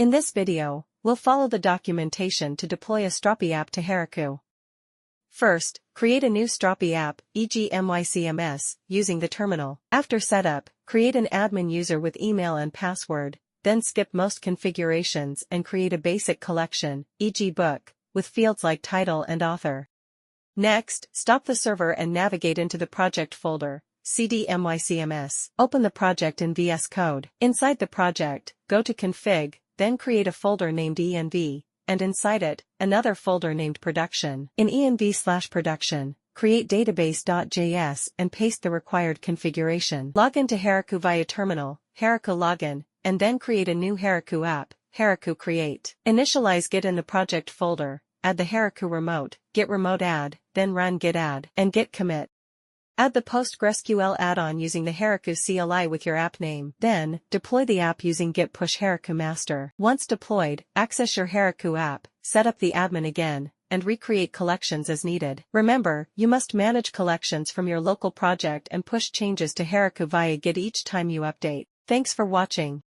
In this video, we'll follow the documentation to deploy a Strapi app to Heroku. First, create a new Strapi app, e.g. myCMS, using the terminal. After setup, create an admin user with email and password, then skip most configurations and create a basic collection, e.g. book, with fields like title and author. Next, stop the server and navigate into the project folder, cd myCMS. Open the project in VS Code. Inside the project, go to config, then create a folder named env, and inside it, another folder named production. In env/production, create database.js and paste the required configuration. Log into Heroku via terminal, Heroku login, and then create a new Heroku app, Heroku create. Initialize Git in the project folder, add the Heroku remote, git remote add, then run git add, and git commit. Add the PostgreSQL add-on using the Heroku CLI with your app name. Then, deploy the app using git push Heroku master. Once deployed, access your Heroku app, set up the admin again, and recreate collections as needed. Remember, you must manage collections from your local project and push changes to Heroku via Git each time you update. Thanks for watching.